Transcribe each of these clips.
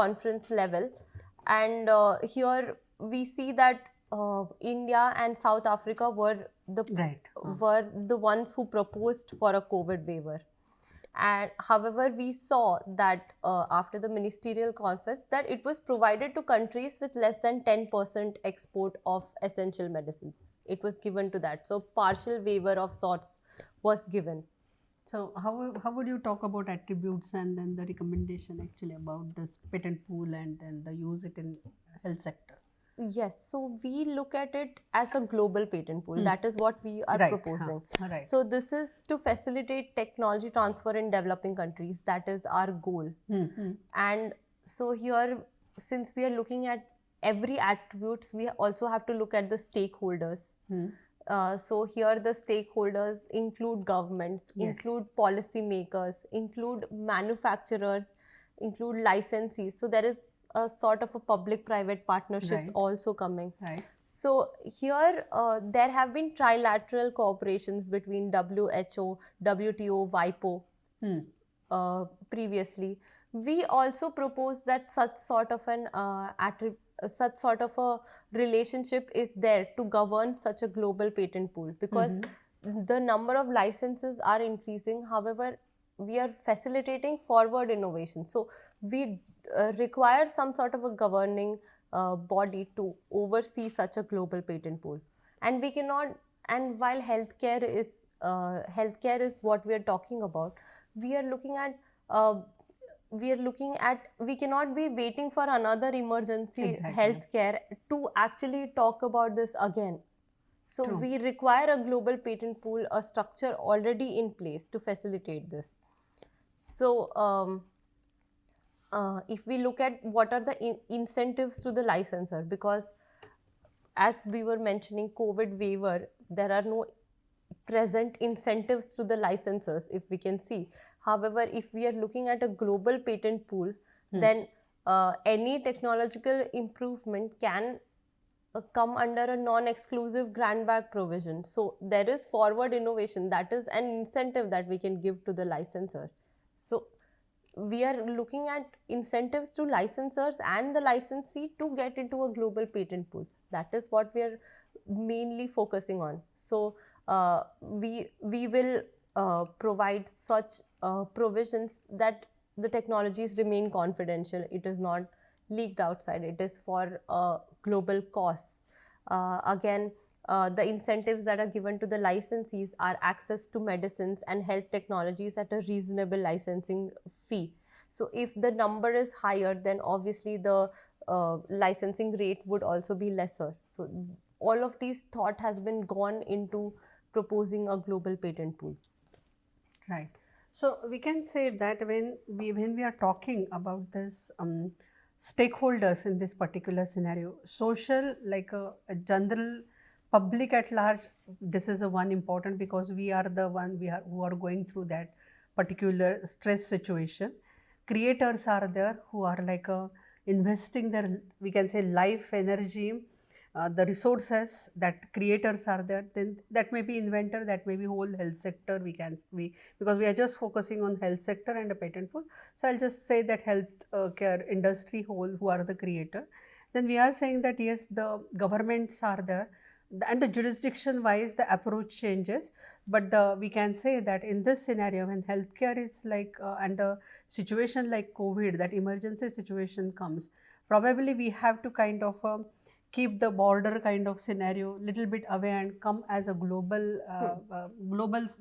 conference level, and here we see that India and South Africa Right. were the ones who proposed for a COVID waiver. And however, we saw that after the ministerial conference, that it was provided to countries with less than 10% export of essential medicines. It was given to that. So partial waiver of sorts was given. So how would you talk about attributes and then the recommendation actually about this patent pool and then the use it in health sector? Yes, so we look at it as a global patent pool. That is what we are Right. proposing. Right. So this is to facilitate technology transfer in developing countries. That is our goal. And so here, since we are looking at every attributes, we also have to look at the stakeholders. So here the stakeholders include governments, Yes. include policymakers, include manufacturers, include licensees. So there is a sort of a public-private partnerships Right. also coming. Right. So here there have been trilateral cooperations between WHO, WTO, WIPO previously. We also propose that such sort of a relationship is there to govern such a global patent pool, because the number of licenses are increasing. However, we are facilitating forward innovation, so we require some sort of a governing body to oversee such a global patent pool. And we cannot, and while healthcare is what we are talking about, we are looking at we cannot be waiting for another emergency Exactly. healthcare to actually talk about this again. So True. we require a global patent pool, a structure already in place to facilitate this. So if we look at what are the incentives to the licensor, because as we were mentioning COVID waiver, there are no present incentives to the licensors, if we can see. However, if we are looking at a global patent pool, then any technological improvement can come under a non-exclusive grant back provision. So there is forward innovation, that is an incentive that we can give to the licensor. So we are looking at incentives to licensors and the licensee to get into a global patent pool. That is what we are mainly focusing on. So we will provide such provisions that the technologies remain confidential. It is not leaked outside. It is for global costs. Again, the incentives that are given to the licensees are access to medicines and health technologies at a reasonable licensing fee. So if the number is higher, then obviously the licensing rate would also be lesser. So all of these thought has been gone into proposing a global patent pool. Right. So we can say that when we are talking about this stakeholders in this particular scenario, social, like a general public at large, this is a one important, because we are the one who are going through that particular stress situation. Creators are there who are like investing their, we can say, life energy, the resources. That creators are there, then that may be inventor, that may be whole health sector, we because we are just focusing on health sector and a patent pool. So I'll just say that health care industry whole who are the creator. Then we are saying that yes, the governments are there, and the jurisdiction wise the approach changes, but we can say that in this scenario, when healthcare is like and the situation like COVID, that emergency situation comes, probably we have to kind of keep the border kind of scenario little bit away and come as a global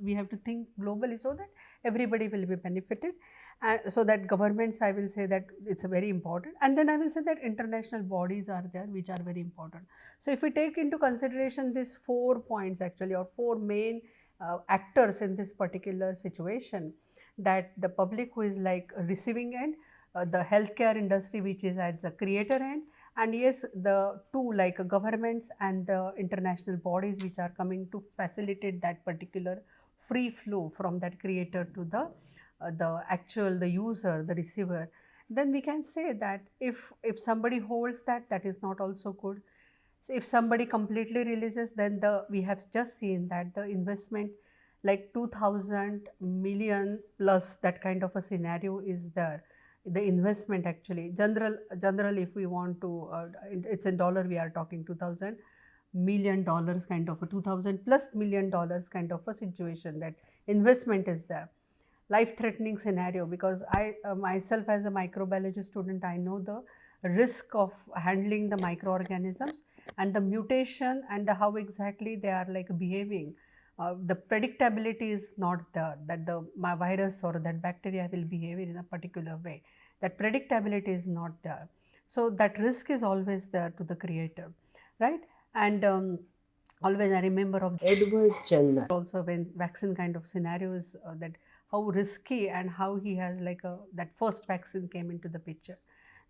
we have to think globally, so that everybody will be benefited. And so that governments, I will say that it's a very important, and then I will say that international bodies are there which are very important. So if we take into consideration these 4 points actually, or four main actors in this particular situation, that the public who is like receiving end, the healthcare industry which is at the creator end, and yes, the two like governments and the international bodies which are coming to facilitate that particular free flow from that creator to the actual, the user, the receiver, then we can say that if somebody holds that, that is not also good. So if somebody completely releases, then we have just seen that the investment like 2000 million plus, that kind of a scenario is there the investment actually, general if we want to, it's in dollar we are talking $2,000 million kind of a $2,000+ million kind of a situation, that investment is there. Life threatening scenario, because I myself as a microbiology student, I know the risk of handling the microorganisms and the mutation and the how exactly they are like behaving. The predictability is not there, that the my virus or that bacteria will behave in a particular way. That predictability is not there. So that risk is always there to the creator, right? And always I remember of Edward Jenner. also when vaccine kind of scenarios, that how risky and how he has like a that first vaccine came into the picture.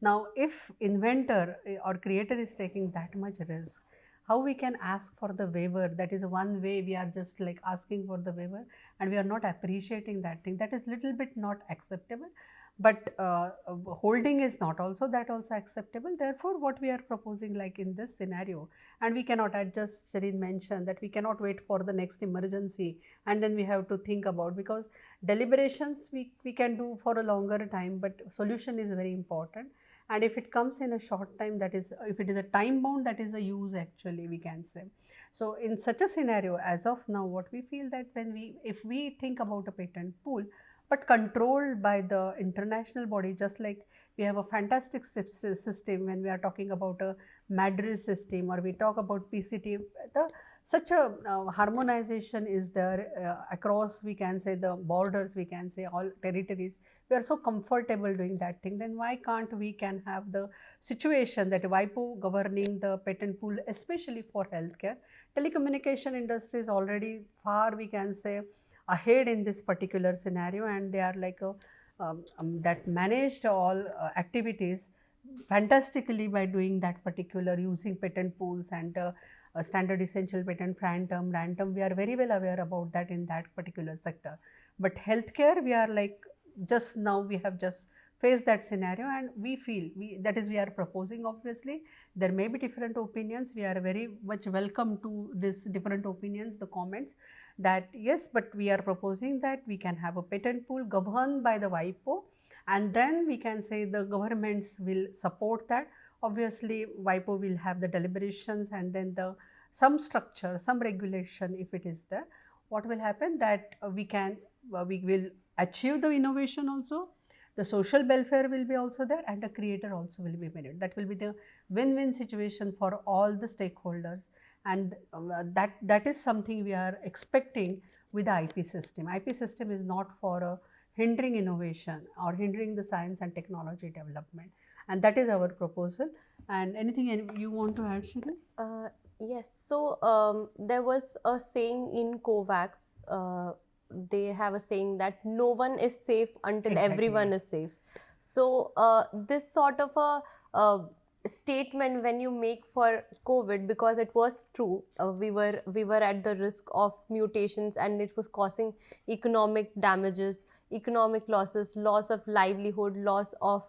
Now if inventor or creator is taking that much risk, how we can ask for the waiver? That is one way we are just like asking for the waiver, and we are not appreciating that thing. That is little bit not acceptable. But holding is not also that also acceptable. Therefore what we are proposing like in this scenario, and we cannot, as just Shireen mentioned, that we cannot wait for the next emergency and then we have to think about, because deliberations we can do for a longer time, but solution is very important. And if it comes in a short time, that is, if it is a time bound, that is a use actually, we can say. So in such a scenario, as of now, what we feel that when if we think about a patent pool, but controlled by the international body, just like we have a fantastic system when we are talking about a Madrid system, or we talk about PCT, such a harmonization is there across, we can say, the borders, we can say all territories. We are so comfortable doing that thing, then why can't we can have the situation that WIPO governing the patent pool, especially for healthcare. Telecommunication industry is already far, we can say, ahead in this particular scenario, and they are like that managed all activities fantastically by doing that particular using patent pools and standard essential patent, phantom, random. We are very well aware about that in that particular sector. But healthcare, we are like just now we have just faced that scenario, and we feel that is we are proposing. Obviously there may be different opinions, we are very much welcome to this different opinions, the comments, that yes, but we are proposing that we can have a patent pool governed by the WIPO, and then we can say the governments will support that. Obviously WIPO will have the deliberations, and then the some structure, some regulation, if it is there, what will happen that we will achieve the innovation also, the social welfare will be also there, and the creator also will be benefited. That will be the win-win situation for all the stakeholders, and that is something we are expecting with the IP system. IP system is not for hindering innovation or hindering the science and technology development, and that is our proposal. And anything you want to add, Shirin? Yes, so there was a saying in COVAX, they have a saying that no one is safe until Exactly. everyone is safe. So this sort of a statement when you make for COVID, because it was true, we were at the risk of mutations, and it was causing economic damages, economic losses, loss of livelihood, loss of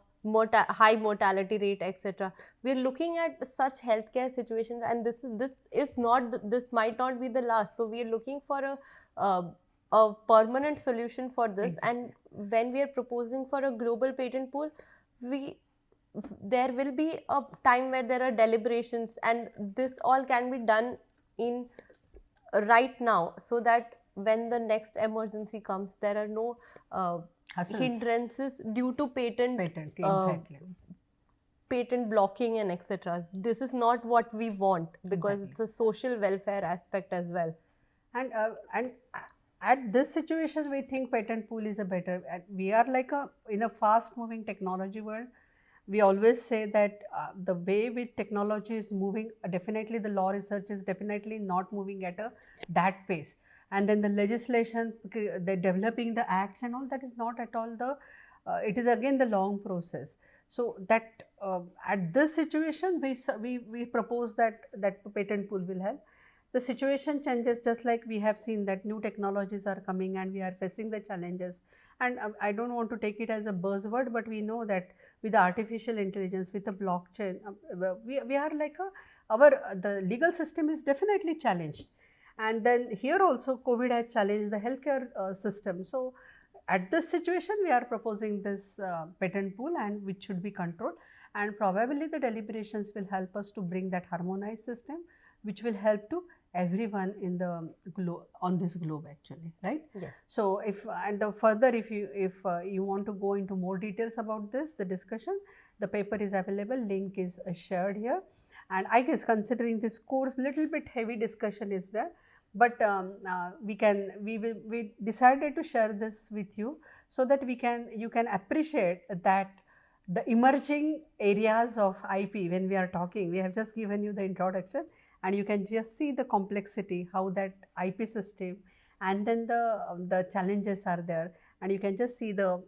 high mortality rate, etc. We're looking at such healthcare situations, and this might not be the last. So we are looking for a permanent solution for this. Exactly. And when we are proposing for a global patent pool, there will be a time where there are deliberations, and this all can be done in right now, so that when the next emergency comes, there are no hindrances due to patent Exactly. patent blocking and etc. This is not what we want, because Exactly. it's a social welfare aspect as well. And at this situation, we think patent pool is a better. We are like in a fast moving technology world. We always say that the way with technology is moving, definitely the law research is definitely not moving at that pace. And then the legislation, the developing the acts and all, that is not at all the, it is again the long process. So that at this situation, we propose that patent pool will help. The situation changes, just like we have seen that new technologies are coming and we are facing the challenges. And I don't want to take it as a buzzword, but we know that with artificial intelligence, with the blockchain, we are like the legal system is definitely challenged. And then here also COVID has challenged the healthcare system. So at this situation we are proposing this patent pool, and which should be controlled, and probably the deliberations will help us to bring that harmonized system which will help to everyone in the globe, on this globe actually, right? Yes. So if and the further if you want to go into more details about this, the discussion, the paper is available, link is shared here. And I guess considering this course, little bit heavy discussion is there, but we decided to share this with you so that you can appreciate that the emerging areas of IP. When we are talking, we have just given you the introduction, and you can just see the complexity, how that IP system, and then the challenges are there, and you can just see the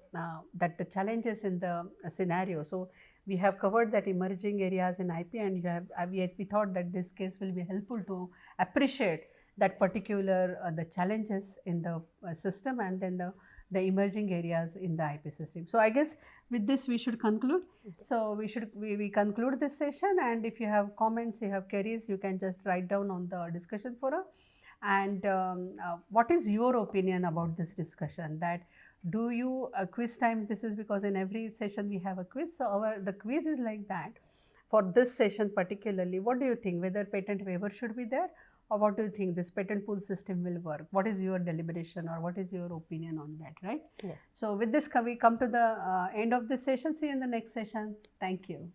the challenges in the scenario. So we have covered that emerging areas in IP, and we thought that this case will be helpful to appreciate that particular the challenges in the system, and then the emerging areas in the IP system. So I guess with this we should conclude. So we conclude this session, and if you have comments, you have queries, you can just write down on the discussion forum. And what is your opinion about this discussion? That do you quiz time? This is because in every session we have a quiz. So the quiz is like that. For this session particularly, what do you think? Whether patent waiver should be there, or what do you think this patent pool system will work? What is your deliberation, or what is your opinion on that, right? Yes. So with this, we come to the end of this session. See you in the next session. Thank you.